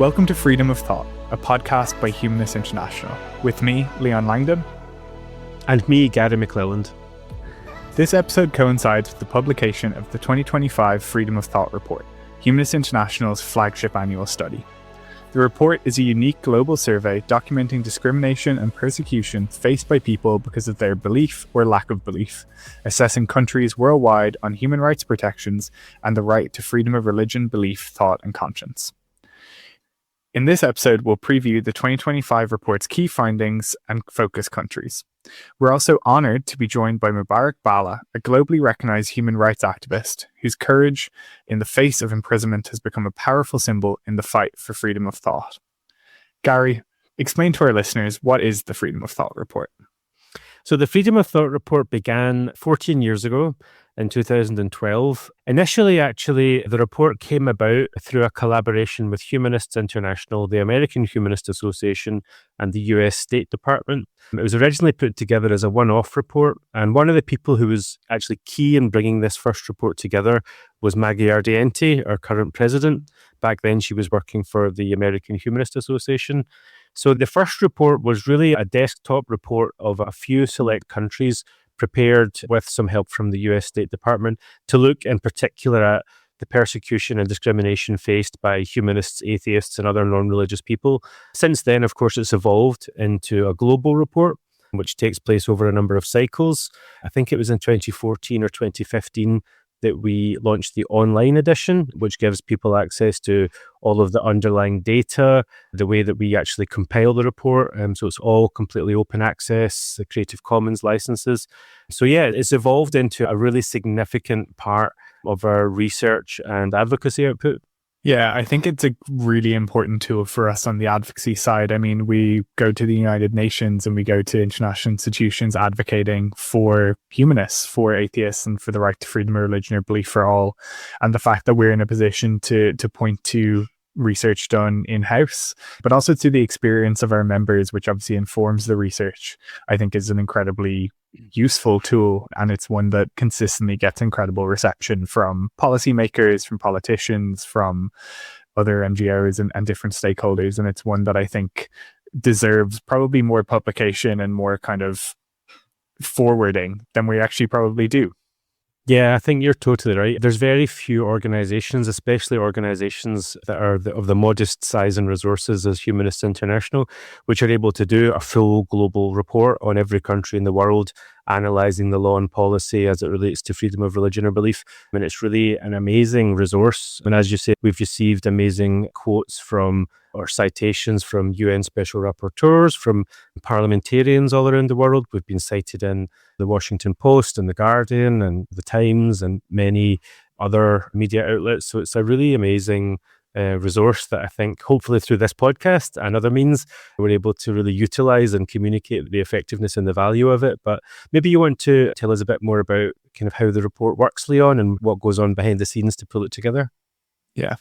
Welcome to Freedom of Thought, a podcast by Humanists International, with me, Leon Langdon. And me, Gary McClelland. This episode coincides with the publication of the 2025 Freedom of Thought report, Humanists International's flagship annual study. The report is a unique global survey documenting discrimination and persecution faced by people because of their belief or lack of belief, assessing countries worldwide on human rights protections and the right to freedom of religion, belief, thought, and conscience. In this episode, we'll preview the 2025 report's key findings and focus countries. We're also honoured to be joined by Mubarak Bala, a globally recognised human rights activist whose courage in the face of imprisonment has become a powerful symbol in the fight for freedom of thought. Gary, explain to our listeners, what is the Freedom of Thought report? So the Freedom of Thought report began 14 years ago in 2012. Initially, actually, the report came about through a collaboration with Humanists International, the American Humanist Association, and the US State Department. It was originally put together as a one-off report, and one of the people who was actually key in bringing this first report together was Maggie Ardiente, our current president. Back then, she was working for the American Humanist Association. So the first report was really a desktop report of a few select countries prepared with some help from the US State Department to look in particular at the persecution and discrimination faced by humanists, atheists, and other non-religious people. Since then, of course, it's evolved into a global report, which takes place over a number of cycles. I think it was in 2014 or 2015 that we launched the online edition, which gives people access to all of the underlying data, the way that we actually compile the report. So it's all completely open access, the Creative Commons licenses. So yeah, it's evolved into a really significant part of our research and advocacy output. Yeah, I think it's a really important tool for us on the advocacy side. I mean, we go to the United Nations and we go to international institutions advocating for humanists, for atheists, and for the right to freedom of religion or belief for all. And the fact that we're in a position to point to research done in-house, but also to the experience of our members, which obviously informs the research, I think is an incredibly useful tool, and it's one that consistently gets incredible reception from policymakers, from politicians, from other NGOs and different stakeholders, and it's one that I think deserves probably more publication and more kind of forwarding than we actually probably do. Yeah, I think you're totally right. There's very few organizations, especially organizations that are of the modest size and resources as Humanists International, which are able to do a full global report on every country in the world, analysing the law and policy as it relates to freedom of religion or belief. I mean, it's really an amazing resource. And as you say, we've received amazing quotes from or citations from UN special rapporteurs, from parliamentarians all around the world. We've been cited in the Washington Post and the Guardian and the Times and many other media outlets. So it's a really amazing resource that I think hopefully through this podcast and other means we're able to really utilize and communicate the effectiveness and the value of it. But maybe you want to tell us a bit more about kind of how the report works, Leon, and what goes on behind the scenes to pull it together. Yeah.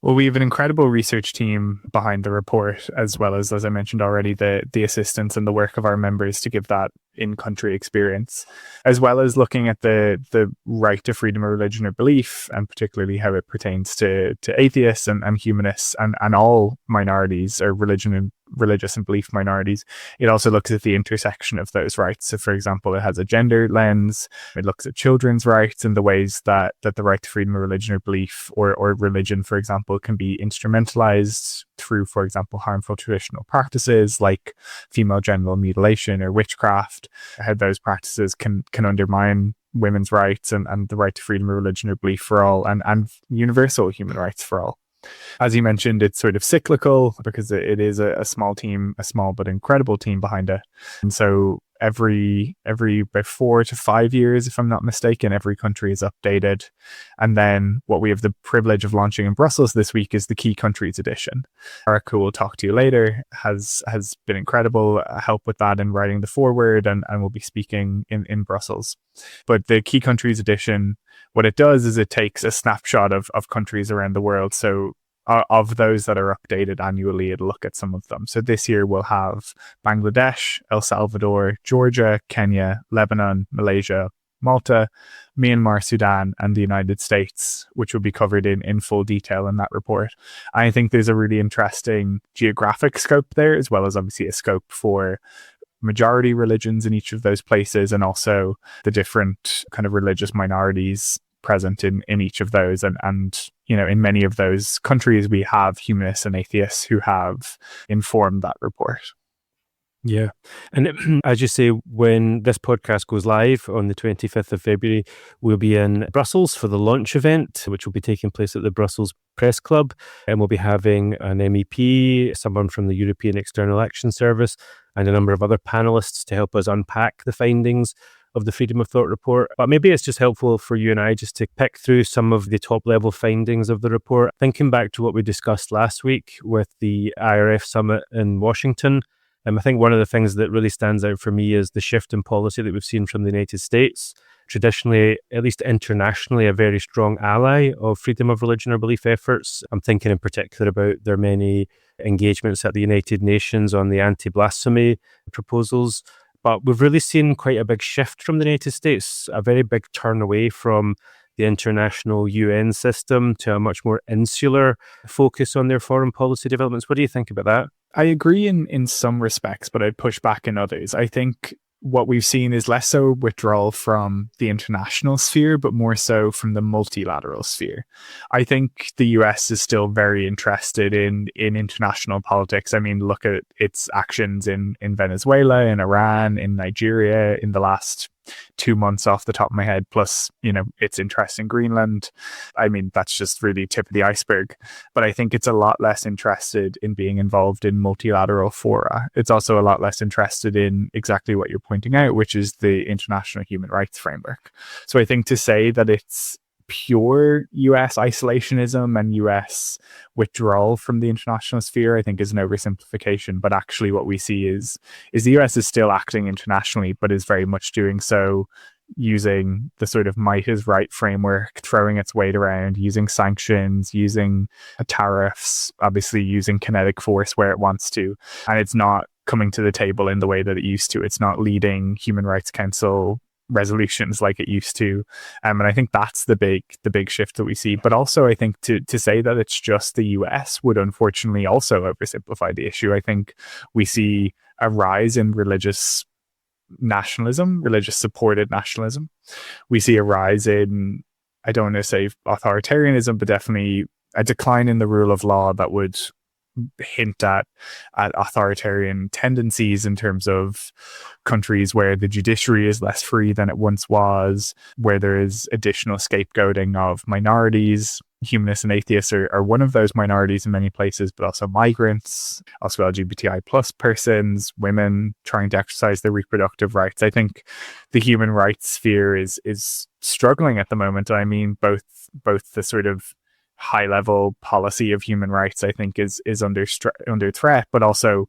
Well, we have an incredible research team behind the report, as well as I mentioned already, the assistance and the work of our members to give that in-country experience, as well as looking at the right to freedom of religion or belief, and particularly how it pertains to atheists and humanists and all minorities or religious and belief minorities. It also looks at the intersection of those rights. So, for example, it has a gender lens. It looks at children's rights and the ways that the right to freedom of religion or belief or religion, for example, can be instrumentalized through, for example, harmful traditional practices like female genital mutilation or witchcraft, how those practices can undermine women's rights and the right to freedom of religion or belief for all and universal human rights for all. As you mentioned, it's sort of cyclical because it is a small team, a small but incredible team behind it. And so every about 4 to 5 years, if I'm not mistaken, every country is updated. And then what we have the privilege of launching in Brussels this week is the Key Countries edition. Eric, who we'll talk to you later, has been incredible help with that in writing the foreword and will be speaking in Brussels. But the Key Countries edition, what it does is it takes a snapshot of countries around the world. So of those that are updated annually, it'll look at some of them. So this year we'll have Bangladesh, El Salvador, Georgia, Kenya, Lebanon, Malaysia, Malta, Myanmar, Sudan, and the United States, which will be covered in full detail in that report. I think there's a really interesting geographic scope there, as well as obviously a scope for majority religions in each of those places, and also the different kind of religious minorities present in each of those. And in many of those countries, we have humanists and atheists who have informed that report. Yeah. And as you say, when this podcast goes live on the 25th of February, we'll be in Brussels for the launch event, which will be taking place at the Brussels Press Club. And we'll be having an MEP, someone from the European External Action Service, and a number of other panelists to help us unpack the findings of the Freedom of Thought report. But maybe it's just helpful for you and I just to pick through some of the top level findings of the report. Thinking back to what we discussed last week with the IRF summit in Washington, I think one of the things that really stands out for me is the shift in policy that we've seen from the United States. Traditionally, at least internationally, a very strong ally of freedom of religion or belief efforts. I'm thinking in particular about their many engagements at the United Nations on the anti-blasphemy proposals. But we've really seen quite a big shift from the United States, a very big turn away from the international UN system to a much more insular focus on their foreign policy developments. What do you think about that? I agree in some respects, but I'd push back in others. I think what we've seen is less so withdrawal from the international sphere, but more so from the multilateral sphere. I think the US is still very interested in international politics. I mean, look at its actions in Venezuela, in Iran, in Nigeria in the last 2 months off the top of my head, plus, its interest in Greenland. I mean, that's just really tip of the iceberg. But I think it's a lot less interested in being involved in multilateral fora. It's also a lot less interested in exactly what you're pointing out, which is the international human rights framework. So I think to say that it's pure US isolationism and US withdrawal from the international sphere, I think is an oversimplification. But actually what we see is the US is still acting internationally, but is very much doing so using the sort of might is right framework, throwing its weight around, using sanctions, using tariffs, obviously using kinetic force where it wants to. And it's not coming to the table in the way that it used to. It's not leading Human Rights Council resolutions like it used to, and I think that's the big shift that we see. But also I think to say that it's just the US would unfortunately also oversimplify the issue. I think we see a rise in religious nationalism, religious supported nationalism. We see a rise in, I don't want to say authoritarianism, but definitely a decline in the rule of law that would hint at authoritarian tendencies in terms of countries where the judiciary is less free than it once was, where there is additional scapegoating of minorities. Humanists and atheists are one of those minorities in many places, but also migrants, also LGBTI plus persons, women trying to exercise their reproductive rights. I think the human rights sphere is struggling at the moment. I mean, both the sort of high level policy of human rights, I think, is under threat, but also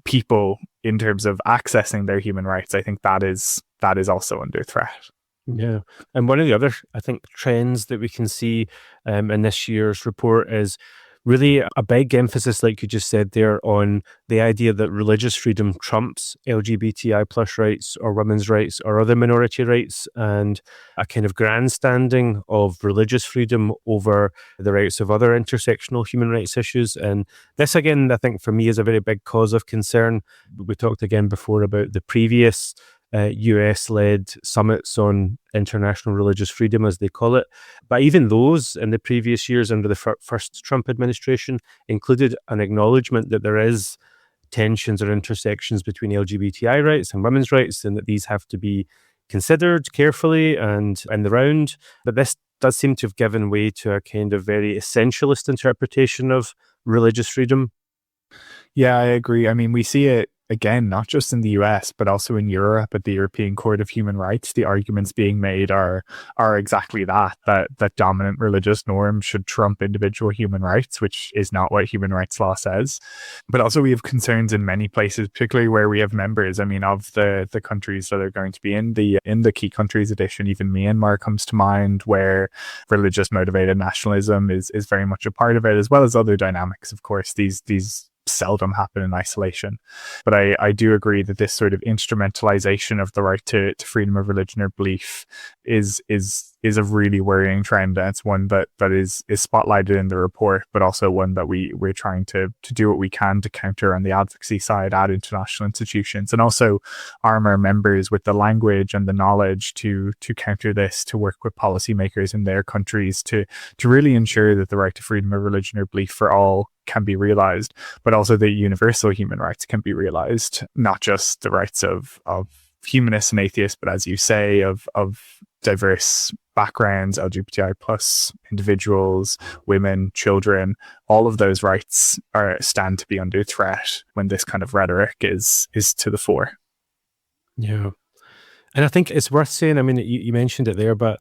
people in terms of accessing their human rights, I think that is also under threat. Yeah. And one of the other, I think, trends that we can see in this year's report is really a big emphasis, like you just said there, on the idea that religious freedom trumps LGBTI plus rights or women's rights or other minority rights, and a kind of grandstanding of religious freedom over the rights of other intersectional human rights issues. And this, again, I think for me is a very big cause of concern. We talked again before about the previous US-led summits on international religious freedom, as they call it. But even those in the previous years under the first Trump administration included an acknowledgement that there is tensions or intersections between LGBTI rights and women's rights, and that these have to be considered carefully and in the round. But this does seem to have given way to a kind of very essentialist interpretation of religious freedom. Yeah, I agree. I mean, we see it again, not just in the US, but also in Europe at the European Court of Human Rights. The arguments being made are exactly that dominant religious norms should trump individual human rights, which is not what human rights law says. But also we have concerns in many places, particularly where we have members. I mean, of the countries that are going to be in the key countries edition, even Myanmar comes to mind, where religious motivated nationalism is very much a part of it, as well as other dynamics. Of course, these seldom happen in isolation. But I do agree that this sort of instrumentalization of the right to freedom of religion or belief is a really worrying trend. And it's one that is spotlighted in the report, but also one that we're trying to do what we can to counter on the advocacy side at international institutions, and also arm our members with the language and the knowledge to counter this, to work with policymakers in their countries to really ensure that the right to freedom of religion or belief for all can be realized, but also the universal human rights can be realized, not just the rights of humanists and atheists, but as you say, of diverse backgrounds, LGBTI plus individuals, women, children. All of those rights stand to be under threat when this kind of rhetoric is to the fore. Yeah. And I think it's worth saying, I mean, you mentioned it there, but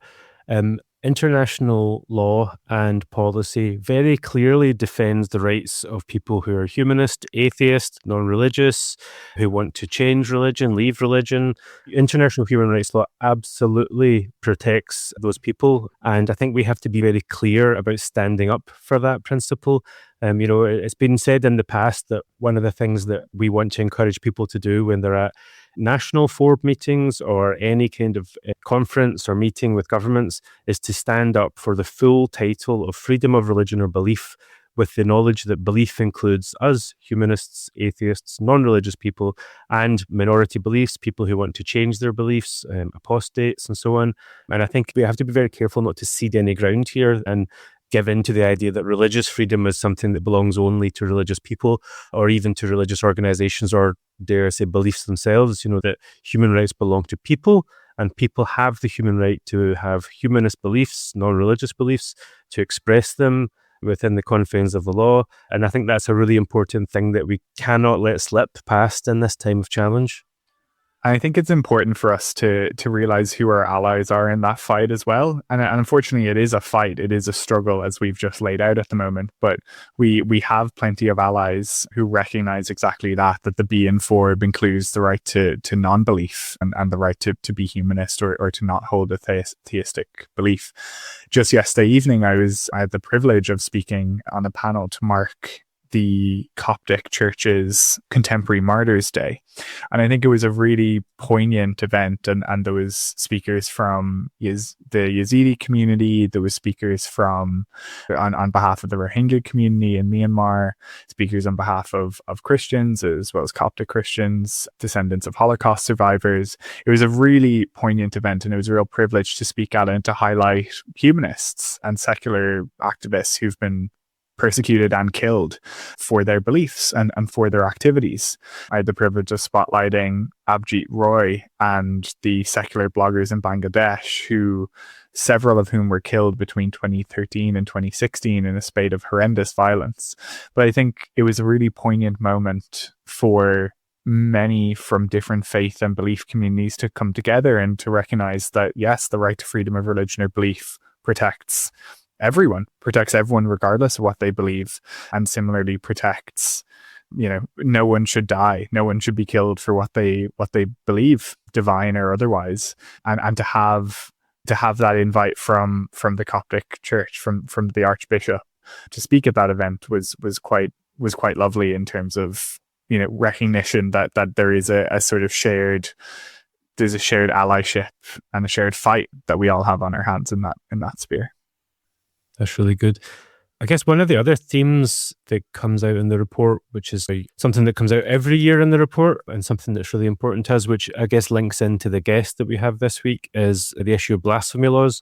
international law and policy very clearly defends the rights of people who are humanist, atheist, non-religious, who want to change religion, leave religion. International human rights law absolutely protects those people. And I think we have to be very clear about standing up for that principle. It's been said in the past that one of the things that we want to encourage people to do when they're at national FORB meetings or any kind of conference or meeting with governments is to stand up for the full title of freedom of religion or belief, with the knowledge that belief includes us, humanists, atheists, non-religious people, and minority beliefs, people who want to change their beliefs, apostates and so on. And I think we have to be very careful not to cede any ground here and give in to the idea that religious freedom is something that belongs only to religious people or even to religious organizations or, dare I say, beliefs themselves. That human rights belong to people, and people have the human right to have humanist beliefs, non-religious beliefs, to express them within the confines of the law. And I think that's a really important thing that we cannot let slip past in this time of challenge. I think it's important for us to realize who our allies are in that fight as well. And unfortunately, it is a fight. It is a struggle, as we've just laid out at the moment. But we have plenty of allies who recognize exactly that the B in FORB includes the right to non-belief and the right to be humanist or to not hold a theistic belief. Just yesterday evening, I had the privilege of speaking on a panel to mark the Coptic Church's Contemporary Martyrs Day. And I think it was a really poignant event. And there was speakers from the Yazidi community. There was speakers on behalf of the Rohingya community in Myanmar, speakers on behalf of Christians, as well as Coptic Christians, descendants of Holocaust survivors. It was a really poignant event, and it was a real privilege to speak at it and to highlight humanists and secular activists who've been persecuted and killed for their beliefs and for their activities. I had the privilege of spotlighting Abjit Roy and the secular bloggers in Bangladesh, several of whom were killed between 2013 and 2016 in a spate of horrendous violence. But I think it was a really poignant moment for many from different faith and belief communities to come together and to recognize that, yes, the right to freedom of religion or belief protects everyone regardless of what they believe, and similarly protects, no one should die, no one should be killed for what they believe, divine or otherwise. And to have that invite from the Coptic Church, from the Archbishop, to speak at that event was quite lovely, in terms of recognition that there is a sort of shared allyship and a shared fight that we all have on our hands in that sphere. That's really good. I guess one of the other themes that comes out in the report, which is something that comes out every year in the report and something that's really important to us, which I guess links into the guest that we have this week, is the issue of blasphemy laws.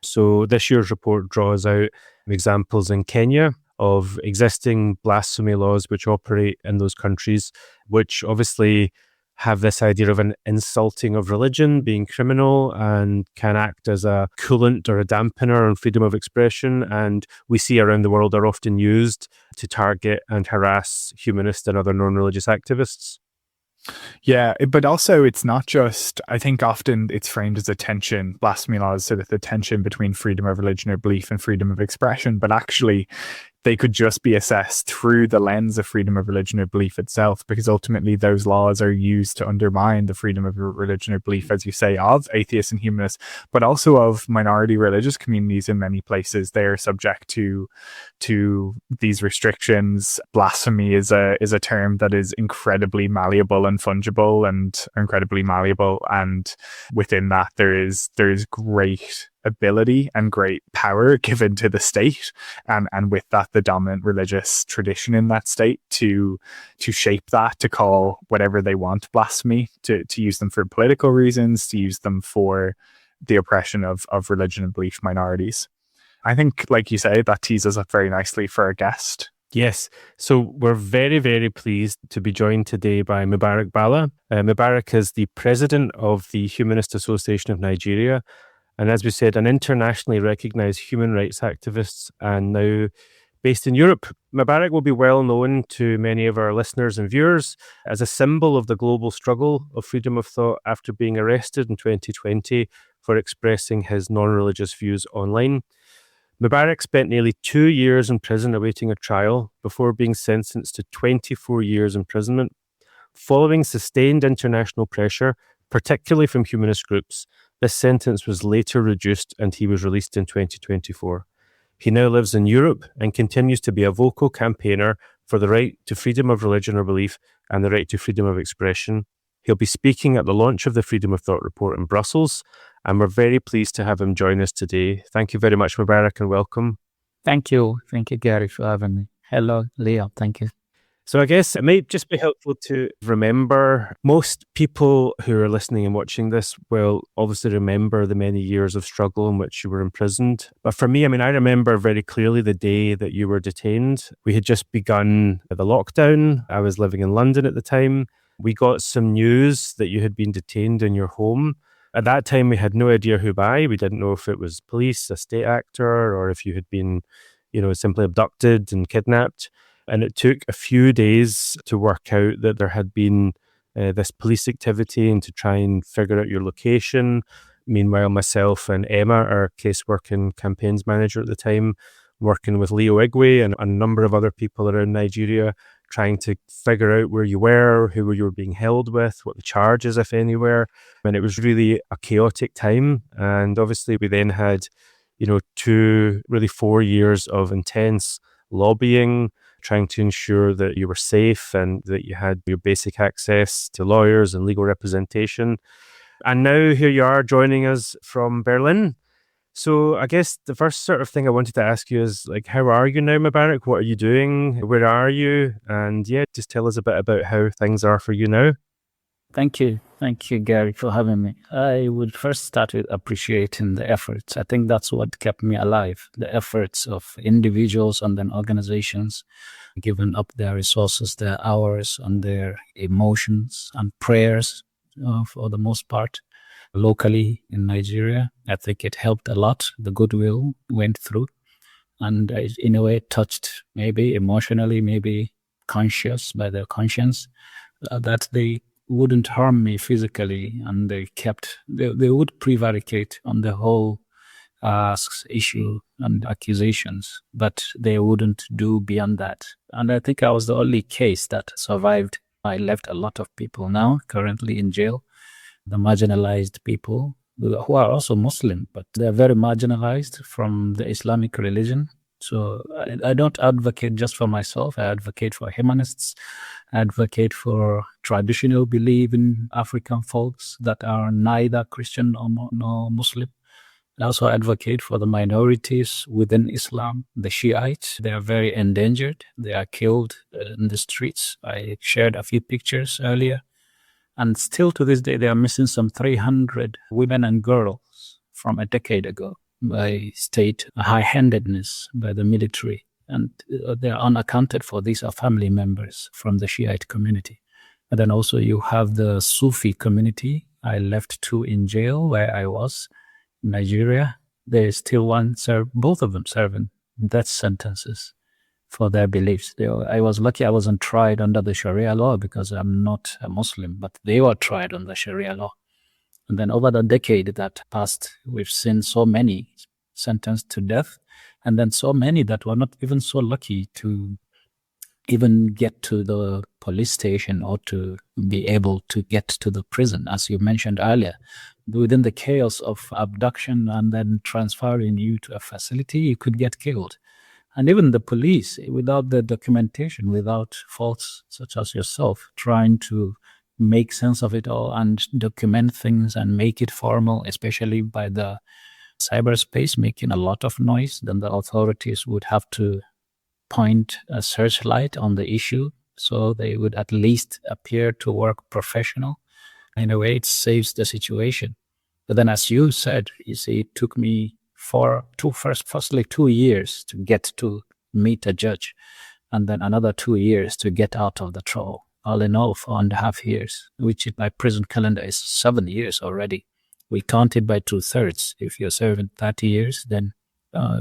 So this year's report draws out examples in Kenya of existing blasphemy laws which operate in those countries, which obviously have this idea of an insulting of religion being criminal and can act as a coolant or a dampener on freedom of expression. And we see around the world are often used to target and harass humanist and other non-religious activists. Yeah, but also it's not just, I think often it's framed as a tension, blasphemy laws, sort of the tension between freedom of religion or belief and freedom of expression. But actually, they could just be assessed through the lens of freedom of religion or belief itself, because ultimately those laws are used to undermine the freedom of religion or belief, as you say, of atheists and humanists, but also of minority religious communities in many places. They are subject to these restrictions. Blasphemy is a term that is incredibly malleable and fungible, and incredibly malleable, and within that there is great ability and great power given to the state, and with that the dominant religious tradition in that state to shape that, to call whatever they want blasphemy, to use them for political reasons, to use them for the oppression of religion and belief minorities. I think, like you say, that tees us up very nicely for our guest. Yes. So we're very, very pleased to be joined today by Mubarak Bala. Mubarak is the president of the Humanist Association of Nigeria, and as we said, an internationally recognized human rights activist, and now based in Europe. Mubarak will be well known to many of our listeners and viewers as a symbol of the global struggle of freedom of thought after being arrested in 2020 for expressing his non-religious views online. Mubarak spent nearly 2 years in prison awaiting a trial before being sentenced to 24 years imprisonment. Following sustained international pressure, particularly from humanist groups, this sentence was later reduced and he was released in 2024. He now lives in Europe and continues to be a vocal campaigner for the right to freedom of religion or belief and the right to freedom of expression. He'll be speaking at the launch of the Freedom of Thought report in Brussels, and we're very pleased to have him join us today. Thank you very much, Mubarak, and welcome. Thank you. Thank you, Gary, for having me. Hello, Leo. Thank you. So I guess it might just be helpful to remember, most people who are listening and watching this will obviously remember the many years of struggle in which you were imprisoned. But for me, I remember very clearly the day that you were detained. We had just begun the lockdown. I was living in London at the time. We got some news that you had been detained in your home. At that time, we had no idea who by. We didn't know if it was police, a state actor, or if you had been, simply abducted and kidnapped. And it took a few days to work out that there had been this police activity and to try and figure out your location. Meanwhile, myself and Emma, our casework and campaigns manager at the time, working with Leo Igwe and a number of other people around Nigeria, trying to figure out where you were, who you were being held with, what the charges, if any, were. And it was really a chaotic time. And obviously we then had, 4 years of intense lobbying, trying to ensure that you were safe and that you had your basic access to lawyers and legal representation. And now here you are joining us from Berlin. So I guess the first sort of thing I wanted to ask you is, how are you now, Mubarak? What are you doing? Where are you? And just tell us a bit about how things are for you now. Thank you. Thank you, Gary, for having me. I would first start with appreciating the efforts. I think that's what kept me alive, the efforts of individuals and then organizations, giving up their resources, their hours, and their emotions and prayers, for the most part, locally in Nigeria. I think it helped a lot. The goodwill went through, and in a way touched, maybe emotionally, maybe conscious by their conscience, that they wouldn't harm me physically, and they would prevaricate on the whole issue and accusations, but they wouldn't do beyond that. And I think I was the only case that survived. I left a lot of people now currently in jail, the marginalized people who are also Muslim, but they're very marginalized from the Islamic religion. So I don't advocate just for myself. I advocate for humanists. I advocate for traditional believing African folks that are neither Christian nor Muslim. I also advocate for the minorities within Islam, the Shiites. They are very endangered. They are killed in the streets. I shared a few pictures earlier. And still to this day, they are missing some 300 women and girls from a decade ago by state high-handedness by the military. And they are unaccounted for. These are family members from the Shiite community. And then also you have the Sufi community. I left 2 in jail where I was in Nigeria. There is still one, both of them serving death sentences for their beliefs. I was lucky I wasn't tried under the Sharia law because I'm not a Muslim, but they were tried under Sharia law. And then over the decade that passed, we've seen so many sentenced to death, and then so many that were not even so lucky to even get to the police station or to be able to get to the prison, as you mentioned earlier. Within the chaos of abduction and then transferring you to a facility, you could get killed. And even the police, without the documentation, without folks such as yourself trying to make sense of it all and document things and make it formal, especially by the cyberspace making a lot of noise, then the authorities would have to point a searchlight on the issue so they would at least appear to work professional. In a way, it saves the situation. But then, as you said, you see, it took me firstly 2 years to get to meet a judge, and then another 2 years to get out of the trouble. All in all, 4.5 years, which by prison calendar is 7 years already. We count it by 2/3. If you're serving 30 years, then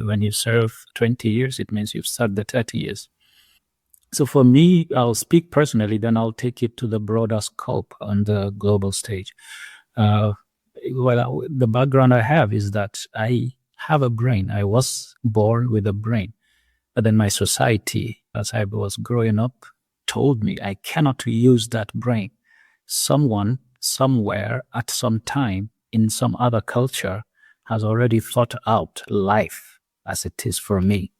when you serve 20 years, it means you've served the 30 years. So for me, I'll speak personally, then I'll take it to the broader scope on the global stage. The background I have is that I have a brain. I was born with a brain. But then my society, as I was growing up, told me I cannot use that brain. Someone, somewhere, at some time, in some other culture, has already thought out life as it is for me.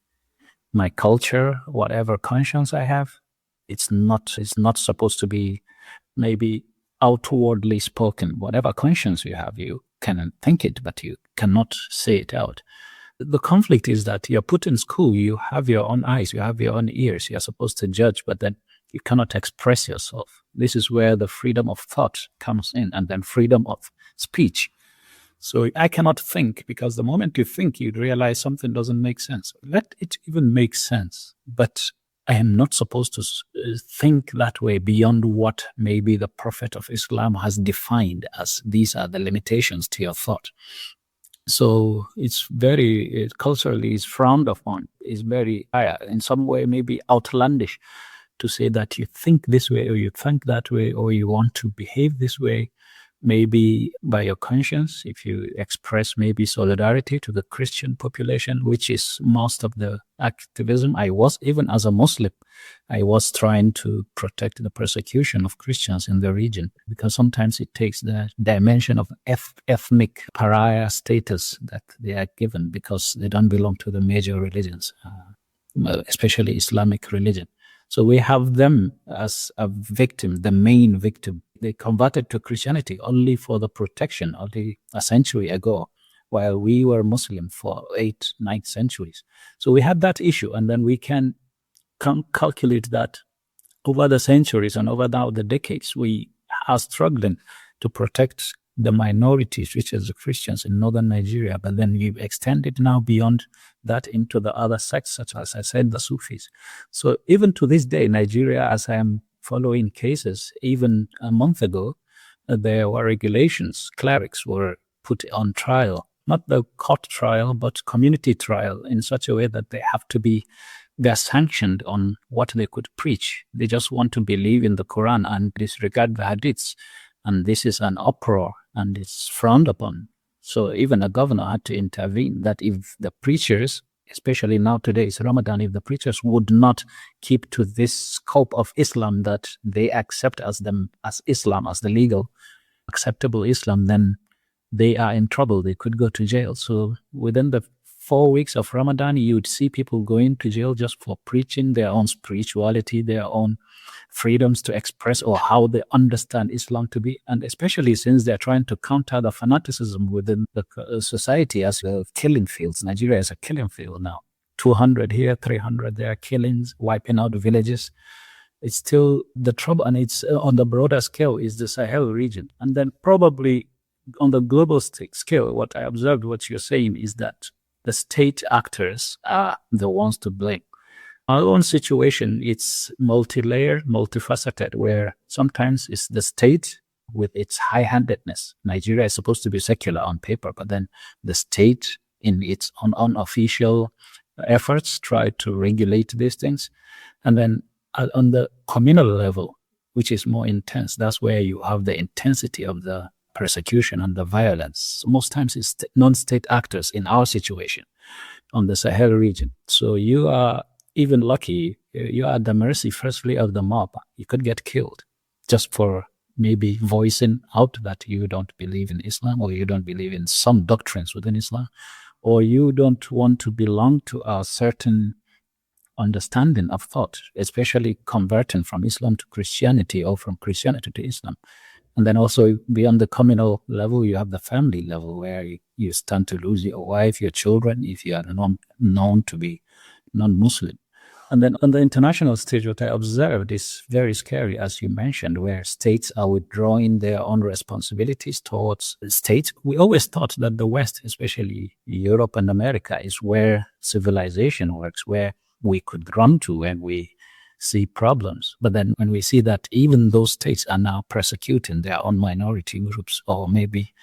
My culture, whatever conscience I have, it's not supposed to be maybe outwardly spoken. Whatever conscience you have, you can think it, but you cannot say it out. The conflict is that you're put in school, you have your own eyes, you have your own ears, you're supposed to judge, but then you cannot express yourself. This is where the freedom of thought comes in, and then freedom of speech. So I cannot think, because the moment you think, you'd realize something doesn't make sense. Let it even make sense. But I am not supposed to think that way beyond what maybe the Prophet of Islam has defined as these are the limitations to your thought. So it's very, culturally is frowned upon, is very, in some way, maybe outlandish to say that you think this way or you think that way or you want to behave this way. Maybe by your conscience, if you express maybe solidarity to the Christian population, which is most of the activism. Even as a Muslim, I was trying to protect the persecution of Christians in the region, because sometimes it takes the dimension of ethnic pariah status that they are given because they don't belong to the major religions, especially Islamic religion. So we have them as a victim, the main victim. They converted to Christianity only for the protection only a century ago, while we were Muslim for 8th, 9th centuries. So we had that issue, and then we can calculate that over the centuries and over now the decades, we are struggling to protect the minorities, which is the Christians in northern Nigeria, but then we've extended now beyond that into the other sects, such as I said, the Sufis. So even to this day, Nigeria, as I am following cases, even a month ago, there were regulations. Clerics were put on trial, not the court trial, but community trial, in such a way that they're sanctioned on what they could preach. They just want to believe in the Quran and disregard the hadiths. And this is an uproar, and it's frowned upon. So even a governor had to intervene that if the preachers, especially now today is Ramadan, if the preachers would not keep to this scope of Islam that they accept as Islam, as the legal acceptable Islam, then they are in trouble. They could go to jail. So within the 4 weeks of Ramadan, you would see people going to jail just for preaching their own spirituality, their own freedoms to express or how they understand Islam to be. And especially since they're trying to counter the fanaticism within the society as killing fields. Nigeria is a killing field now. 200 here, 300 there, killings, wiping out villages. It's still the trouble, and it's on the broader scale is the Sahel region. And then probably on the global scale, what I observed, what you're saying is that the state actors are the ones to blame. Our own situation, it's multi-layered, multifaceted, where sometimes it's the state with its high-handedness. Nigeria is supposed to be secular on paper, but then the state in its unofficial efforts try to regulate these things. And then on the communal level, which is more intense, that's where you have the intensity of the persecution and the violence. Most times it's non-state actors in our situation on the Sahel region. So you are even lucky, you are at the mercy, firstly, of the mob. You could get killed just for maybe voicing out that you don't believe in Islam, or you don't believe in some doctrines within Islam, or you don't want to belong to a certain understanding of thought, especially converting from Islam to Christianity or from Christianity to Islam. And then also beyond the communal level, you have the family level where you stand to lose your wife, your children, if you are known to be non-Muslim. And then on the international stage, what I observed is very scary, as you mentioned, where states are withdrawing their own responsibilities towards states. We always thought that the West, especially Europe and America, is where civilization works, where we could run to when we see problems. But then when we see that even those states are now persecuting their own minority groups, or maybe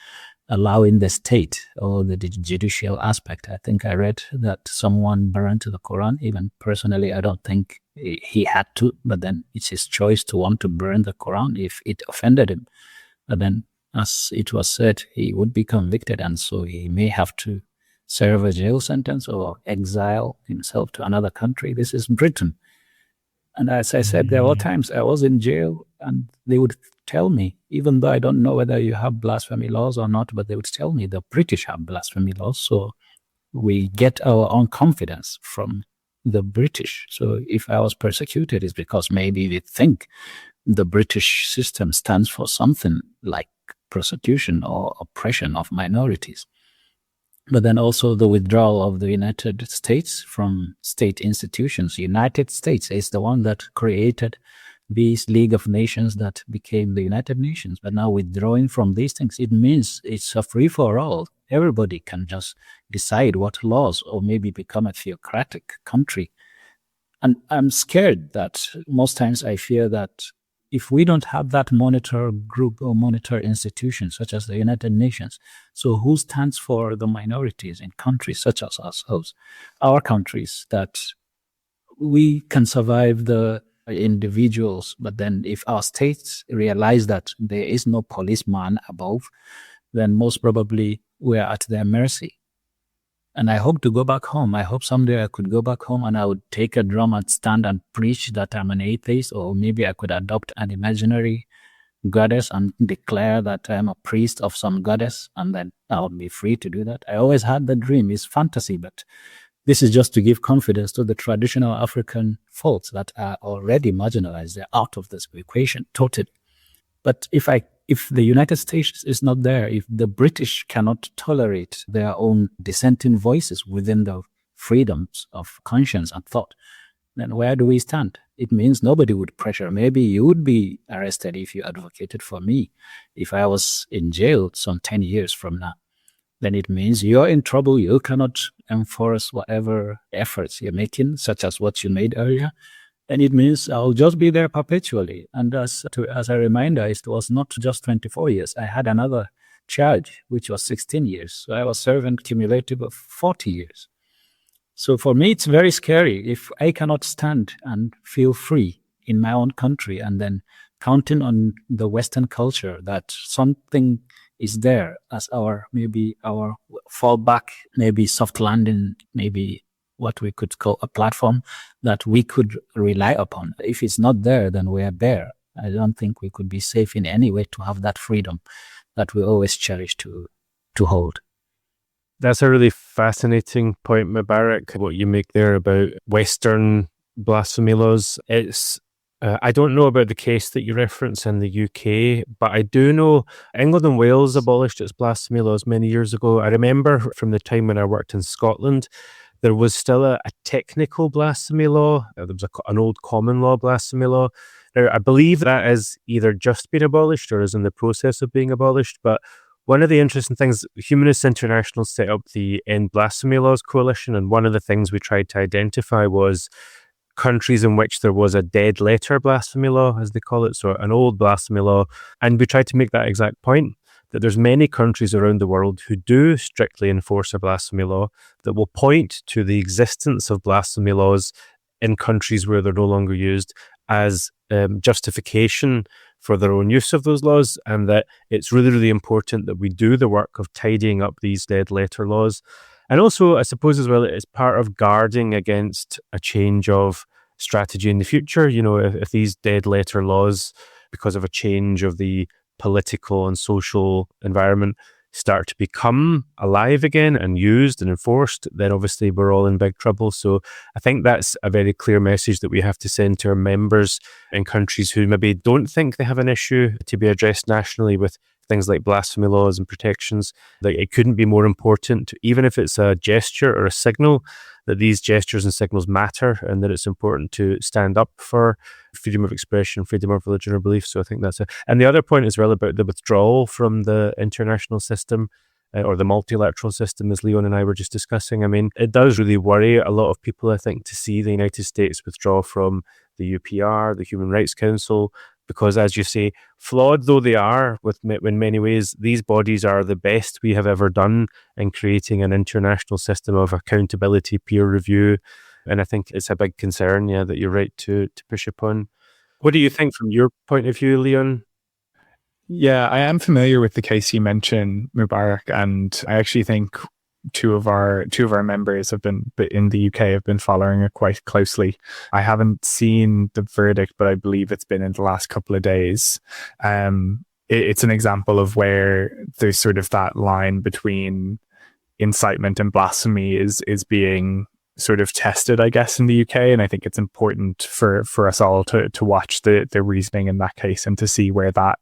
allowing the state or the judicial aspect. I think I read that someone burned the Quran. Even personally, I don't think he had to, but then it's his choice to want to burn the Quran if it offended him. But then, as it was said, he would be convicted, and so he may have to serve a jail sentence or exile himself to another country. This is Britain. And as I said, there were times I was in jail and they would tell me, even though I don't know whether you have blasphemy laws or not, but they would tell me the British have blasphemy laws. So we get our own confidence from the British. So if I was persecuted, it's because maybe we think the British system stands for something like persecution or oppression of minorities. But then also the withdrawal of the United States from state institutions. United States is the one that created these League of Nations that became the United Nations. But now withdrawing from these things, it means it's a free-for-all. Everybody can just decide what laws, or maybe become a theocratic country. And I'm scared that most times I fear that if we don't have that monitor group or monitor institution such as the United Nations, so who stands for the minorities in countries such as ourselves, our countries, that we can survive the individuals, but then if our states realize that there is no policeman above, then most probably we are at their mercy. And I hope to go back home. I hope someday I could go back home and I would take a drum and stand and preach that I'm an atheist, or maybe I could adopt an imaginary goddess and declare that I'm a priest of some goddess, and then I'll be free to do that. I always had the dream. It's fantasy, but this is just to give confidence to the traditional African folks that are already marginalized. They're out of this equation totally. But if the United States is not there, if the British cannot tolerate their own dissenting voices within the freedoms of conscience and thought, then where do we stand? It means nobody would pressure. Maybe you would be arrested if you advocated for me. If I was in jail some 10 years from now, then it means you're in trouble. You cannot enforce whatever efforts you're making, such as what you made earlier. And it means I'll just be there perpetually. And as a reminder, it was not just 24 years. I had another charge, which was 16 years. So I was serving cumulative of 40 years. So for me, it's very scary if I cannot stand and feel free in my own country, and then counting on the Western culture that something is there as our fallback, maybe soft landing, maybe what we could call a platform that we could rely upon. If it's not there, then we are bare. I don't think we could be safe in any way to have that freedom that we always cherish to hold. That's a really fascinating point, Mubarak, what you make there about Western blasphemy laws. It's I don't know about the case that you reference in the UK, but I do know England and Wales abolished its blasphemy laws many years ago. I remember from the time when I worked in Scotland, there was still a technical blasphemy law. There was an old common law blasphemy law. Now, I believe that has either just been abolished or is in the process of being abolished. But one of the interesting things, Humanists International set up the End Blasphemy Laws Coalition, and one of the things we tried to identify was countries in which there was a dead letter blasphemy law, as they call it, so an old blasphemy law. And we tried to make that exact point, that there's many countries around the world who do strictly enforce a blasphemy law, that will point to the existence of blasphemy laws in countries where they're no longer used as justification for their own use of those laws, and that it's really, really important that we do the work of tidying up these dead letter laws. And also, I suppose as well, it's part of guarding against a change of strategy in the future. If these dead letter laws, because of a change of the political and social environment, start to become alive again and used and enforced, then obviously we're all in big trouble. So I think that's a very clear message that we have to send to our members in countries who maybe don't think they have an issue to be addressed nationally with things like blasphemy laws and protections. That it couldn't be more important, even if it's a gesture or a signal, that these gestures and signals matter, and that it's important to stand up for freedom of expression, freedom of religion or belief. So I think that's it. And the other point as well about the withdrawal from the international system or the multilateral system, as Leon and I were just discussing. I mean, it does really worry a lot of people, I think, to see the United States withdraw from the UPR, the Human Rights Council, because, as you say, flawed though they are in many ways, these bodies are the best we have ever done in creating an international system of accountability, peer review. And I think it's a big concern, that you're right to push upon. What do you think from your point of view, Leon? Yeah, I am familiar with the case you mentioned, Mubarak, and I actually think two of our members have been in the UK have been following it quite closely. I haven't seen the verdict, but I believe it's been in the last couple of days. It's an example of where there's sort of that line between incitement and blasphemy is being sort of tested, I guess, in the UK. And I think it's important for us all to watch the reasoning in that case and to see where that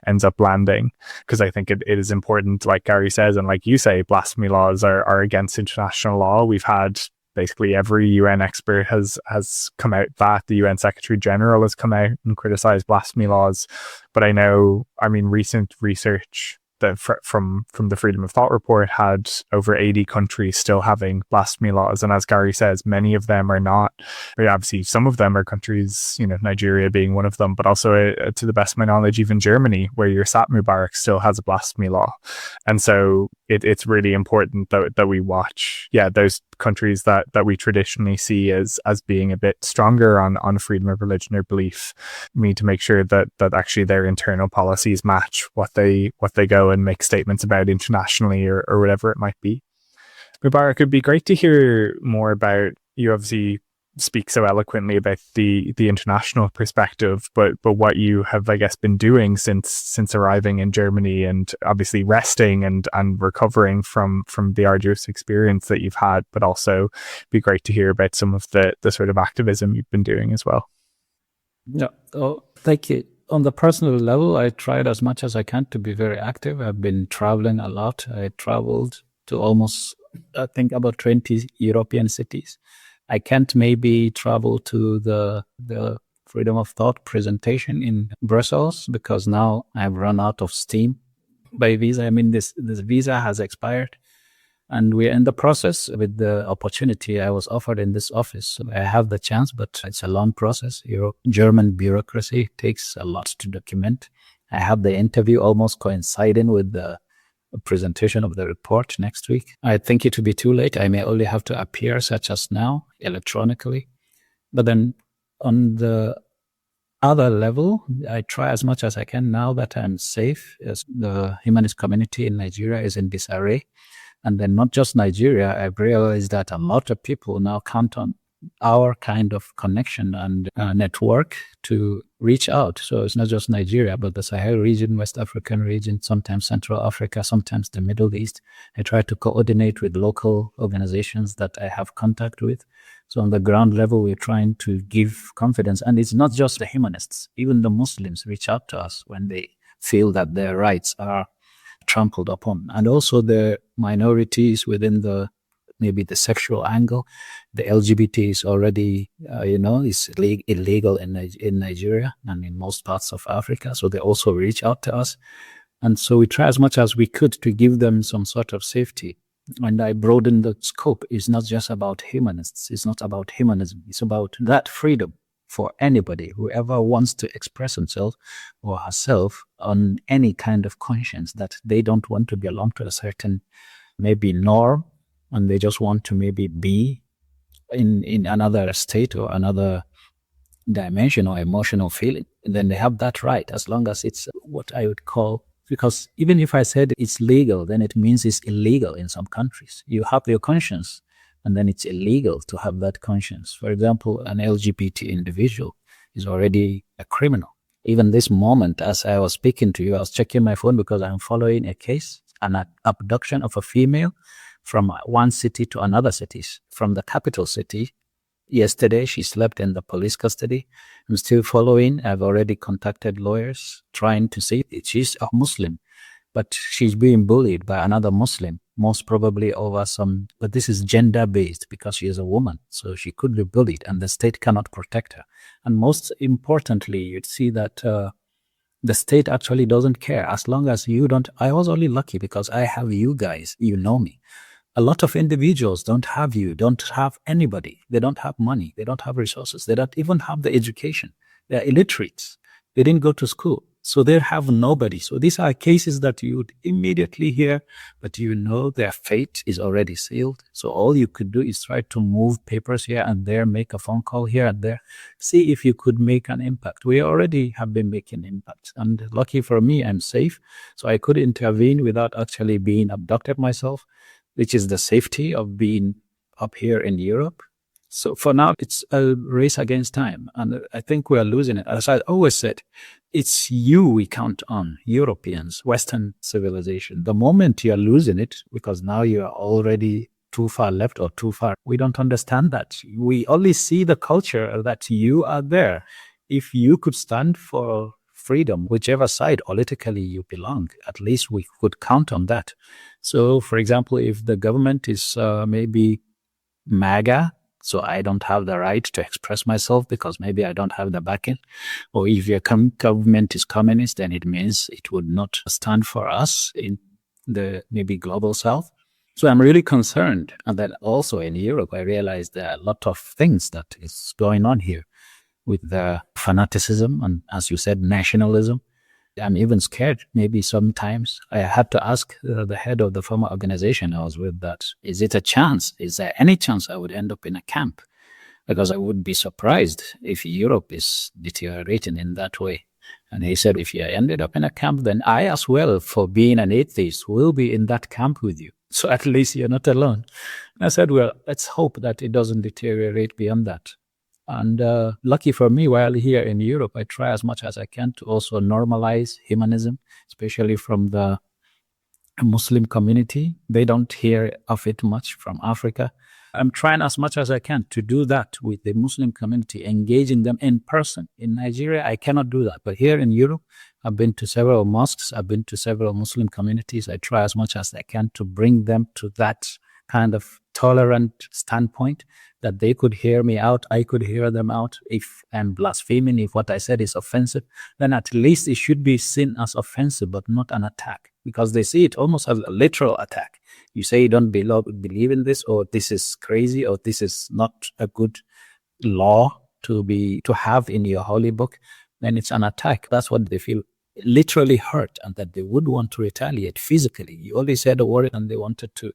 ends up landing. Because I think it is important, like Gary says, and like you say, blasphemy laws are against international law. We've had basically every UN expert has come out that the UN Secretary General has come out and criticized blasphemy laws. But I know, recent research that from the Freedom of Thought report had over 80 countries still having blasphemy laws. And as Gary says, many of them are not. But obviously, some of them are countries, Nigeria being one of them, but also, to the best of my knowledge, even Germany, where your Sat Mubarak still has a blasphemy law. And so it's really important that we watch, those countries that we traditionally see as being a bit stronger on freedom of religion or belief. We need to make sure that actually their internal policies match what they go and make statements about internationally or whatever it might be. Mubarak, it'd be great to hear more about, you obviously speak so eloquently about the international perspective, but what you have, I guess, been doing since arriving in Germany, and obviously resting and recovering from the arduous experience that you've had, but also be great to hear about some of the sort of activism you've been doing as well. Yeah. Oh, thank you. On the personal level, I tried as much as I can to be very active. I've been traveling a lot. I traveled to almost, I think, about 20 European cities. I can't maybe travel to the Freedom of Thought presentation in Brussels because now I've run out of steam by visa. This visa has expired, and we're in the process with the opportunity I was offered in this office. So I have the chance, but it's a long process. German bureaucracy takes a lot to document. I have the interview almost coinciding with the presentation of the report next week. I think it will be too late. I may only have to appear, such as now, electronically. But then on the other level, I try as much as I can now that I'm safe, as the humanist community in Nigeria is in disarray. And then not just Nigeria, I've realized that a lot of people now count on our kind of connection and network to reach out. So it's not just Nigeria, but the Sahel region, West African region, sometimes Central Africa, sometimes the Middle East. I try to coordinate with local organizations that I have contact with. So on the ground level, we're trying to give confidence. And it's not just the humanists, even the Muslims reach out to us when they feel that their rights are trampled upon. And also the minorities within maybe the sexual angle. The LGBT is already, is illegal in Nigeria and in most parts of Africa. So they also reach out to us. And so we try as much as we could to give them some sort of safety. And I broaden the scope. It's not just about humanists. It's not about humanism. It's about that freedom for anybody, whoever wants to express himself or herself on any kind of conscience that they don't want to belong to a certain maybe norm, and they just want to maybe be in another state or another dimension or emotional feeling, then they have that right, as long as it's what I would call, because even if I said it's legal, then it means it's illegal in some countries. You have your conscience, and then it's illegal to have that conscience. For example, an LGBT individual is already a criminal. Even this moment, as I was speaking to you, I was checking my phone because I'm following a case, an abduction of a female from one city to another city, from the capital city. Yesterday, she slept in the police custody. I'm still following. I've already contacted lawyers trying to see if she's a Muslim, but she's being bullied by another Muslim, most probably over some, but this is gender-based because she is a woman. So she could be bullied and the state cannot protect her. And most importantly, you'd see that the state actually doesn't care as long as you don't. I was only lucky because I have you guys, you know me. A lot of individuals don't have you, don't have anybody. They don't have money. They don't have resources. They don't even have the education. They're illiterates. They didn't go to school. So they have nobody. So these are cases that you would immediately hear, but you know their fate is already sealed. So all you could do is try to move papers here and there, make a phone call here and there, see if you could make an impact. We already have been making impact. And lucky for me, I'm safe. So I could intervene without actually being abducted myself, which is the safety of being up here in Europe. So for now, it's a race against time. And I think we are losing it. As I always said, it's you we count on, Europeans, Western civilization. The moment you are losing it, because now you are already too far left or too far, we don't understand that. We only see the culture that you are there. If you could stand for freedom, whichever side politically you belong, at least we could count on that. So, for example, if the government is maybe MAGA, so I don't have the right to express myself because maybe I don't have the backing, or if your government is communist, then it means it would not stand for us in the maybe global south. So I'm really concerned. And then also in Europe, I realized there are a lot of things that is going on here with the fanaticism and, as you said, nationalism. I'm even scared. Maybe sometimes I had to ask the head of the former organization I was with that, is it a chance? Is there any chance I would end up in a camp? Because I would be surprised if Europe is deteriorating in that way. And he said, if you ended up in a camp, then I as well, for being an atheist, will be in that camp with you. So at least you're not alone. And I said, well, let's hope that it doesn't deteriorate beyond that. And lucky for me, while here in Europe, I try as much as I can to also normalize humanism, especially from the Muslim community. They don't hear of it much from Africa. I'm trying as much as I can to do that with the Muslim community, engaging them in person. In Nigeria, I cannot do that. But here in Europe, I've been to several mosques. I've been to several Muslim communities. I try as much as I can to bring them to that kind of tolerant standpoint that they could hear me out, I could hear them out. If I'm blaspheming, if what I said is offensive, then at least it should be seen as offensive, but not an attack, because they see it almost as a literal attack. You say you don't believe in this, or this is crazy, or this is not a good law to have in your holy book, then it's an attack. That's what they feel literally hurt, and that they would want to retaliate physically. You only said a word and they wanted to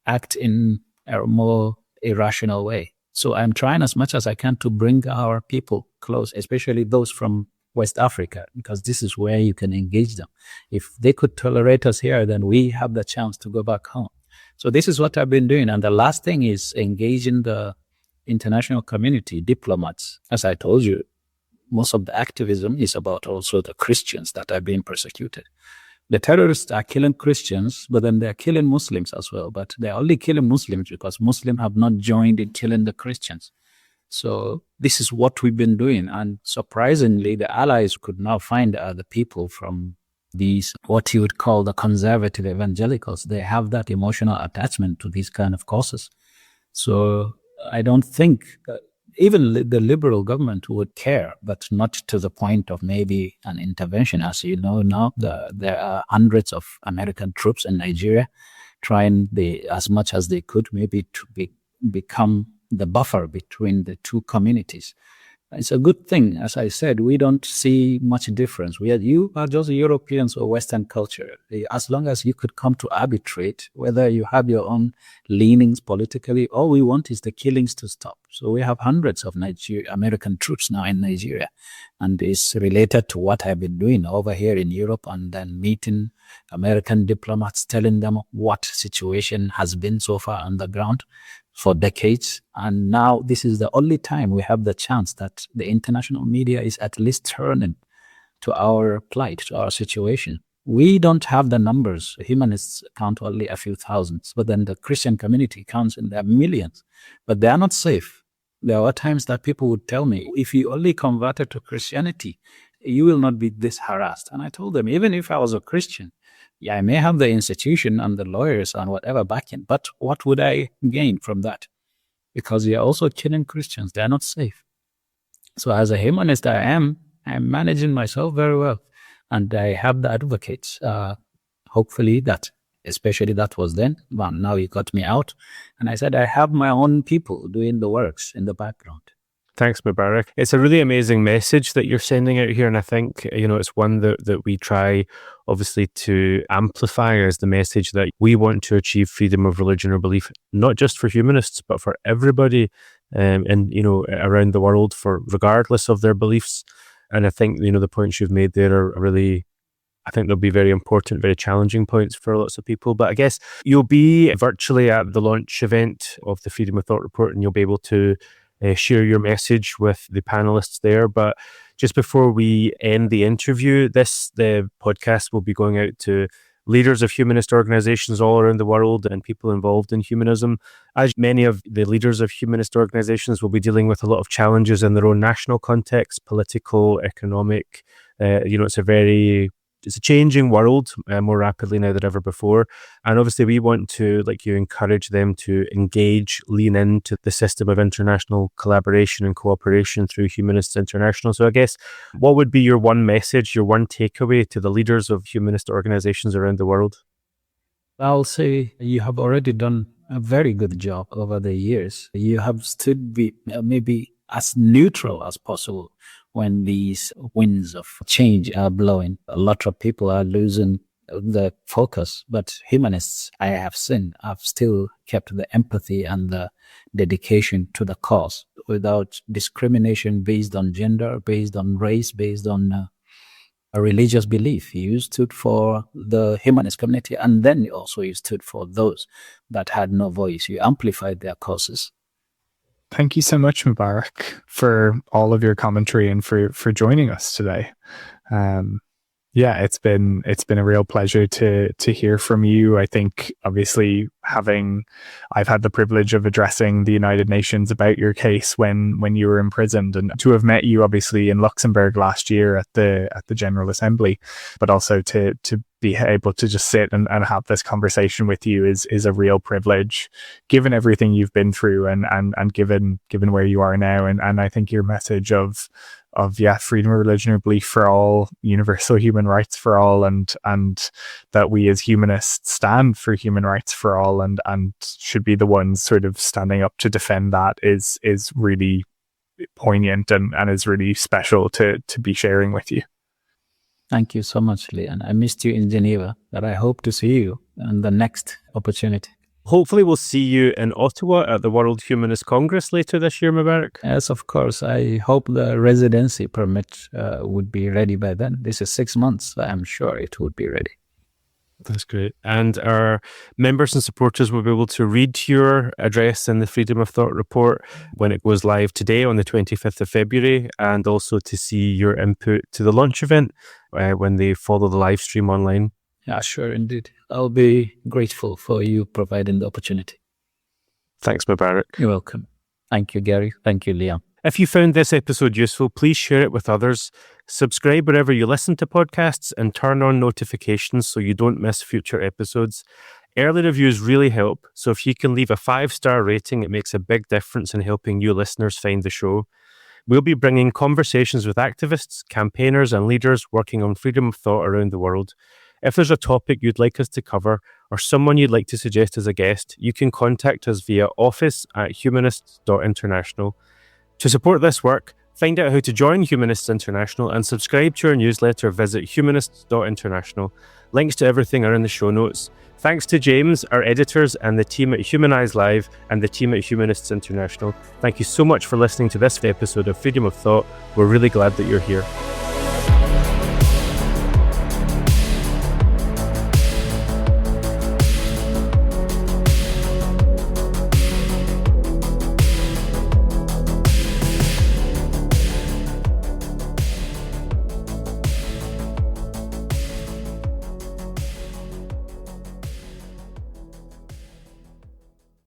act in a more irrational way. So I'm trying as much as I can to bring our people close, especially those from West Africa, because this is where you can engage them. If they could tolerate us here, then we have the chance to go back home. So this is what I've been doing. And the last thing is engaging the international community, diplomats. As I told you, most of the activism is about also the Christians that are being persecuted. The terrorists are killing Christians, but then they're killing Muslims as well. But they're only killing Muslims because Muslims have not joined in killing the Christians. So this is what we've been doing. And surprisingly, the allies could now find the people from these, what you would call the conservative evangelicals. They have that emotional attachment to these kind of causes. So I don't think even the liberal government would care, but not to the point of maybe an intervention. As you know now, there are hundreds of American troops in Nigeria trying as much as they could maybe to become the buffer between the two communities. It's a good thing. As I said, we don't see much difference. You are just Europeans or Western culture. As long as you could come to arbitrate, whether you have your own leanings politically, all we want is the killings to stop. So we have hundreds of American troops now in Nigeria. And it's related to what I've been doing over here in Europe and then meeting American diplomats, telling them what situation has been so far on the ground for decades. And now this is the only time we have the chance that the international media is at least turning to our plight, to our situation. We don't have the numbers. Humanists count only a few thousands, but then the Christian community counts in their millions. But they are not safe. There were times that people would tell me, if you only converted to Christianity, you will not be this harassed. And I told them, even if I was a Christian, yeah, I may have the institution and the lawyers and whatever backing, but what would I gain from that? Because they are also killing Christians. They are not safe. So as a humanist, I'm managing myself very well. And I have the advocates. Hopefully that, especially that was then, well, now you got me out. And I said, I have my own people doing the works in the background. Thanks, Mubarak. It's a really amazing message that you're sending out here. And I think, it's one that we try, obviously, to amplify as the message that we want to achieve freedom of religion or belief, not just for humanists, but for everybody around the world, regardless of their beliefs. And I think, the points you've made there are really, I think they'll be very important, very challenging points for lots of people. But I guess you'll be virtually at the launch event of the Freedom of Thought report, and you'll be able to share your message with the panelists there. But just before we end the interview, the podcast will be going out to leaders of humanist organizations all around the world and people involved in humanism. As many of the leaders of humanist organizations will be dealing with a lot of challenges in their own national context, political, economic. It's a changing world more rapidly now than ever before. And obviously we want to, like you, encourage them to engage, lean into the system of international collaboration and cooperation through Humanists International. So I guess, what would be your one message, your one takeaway to the leaders of humanist organizations around the world? I'll say you have already done a very good job over the years. You have stood maybe as neutral as possible when these winds of change are blowing. A lot of people are losing the focus, but humanists, I have seen, have still kept the empathy and the dedication to the cause without discrimination based on gender, based on race, based on a religious belief. You stood for the humanist community, and then also you stood for those that had no voice. You amplified their causes. Thank you so much, Mubarak, for all of your commentary and for joining us today. It's been a real pleasure to hear from you. I think, obviously, I've had the privilege of addressing the United Nations about your case when you were imprisoned, and to have met you, obviously, in Luxembourg last year at the General Assembly, but also to be able to just sit and have this conversation with you is a real privilege, given everything you've been through and given where you are now. And I think your message of freedom of religion or belief for all, universal human rights for all, and that we as humanists stand for human rights for all and should be the ones sort of standing up to defend that is really poignant and is really special to be sharing with you. Thank you so much, Leon. I missed you in Geneva, but I hope to see you on the next opportunity. Hopefully we'll see you in Ottawa at the World Humanist Congress later this year, Mubarak. Yes, of course. I hope the residency permit would be ready by then. This is 6 months. So I'm sure it would be ready. That's great. And our members and supporters will be able to read your address in the Freedom of Thought report when it goes live today on the 25th of February, and also to see your input to the launch event when they follow the live stream online. Yeah, sure, indeed. I'll be grateful for you providing the opportunity. Thanks, Mubarak. You're welcome. Thank you, Gary. Thank you, Leon. If you found this episode useful, please share it with others. Subscribe wherever you listen to podcasts and turn on notifications so you don't miss future episodes. Early reviews really help, so if you can leave a 5-star rating, it makes a big difference in helping new listeners find the show. We'll be bringing conversations with activists, campaigners, and leaders working on freedom of thought around the world. If there's a topic you'd like us to cover or someone you'd like to suggest as a guest, you can contact us via office@humanists.international. To support this work, find out how to join Humanists International and subscribe to our newsletter, visit humanists.international. Links to everything are in the show notes. Thanks to James, our editors, and the team at Humanize Live and the team at Humanists International. Thank you so much for listening to this episode of Freedom of Thought. We're really glad that you're here.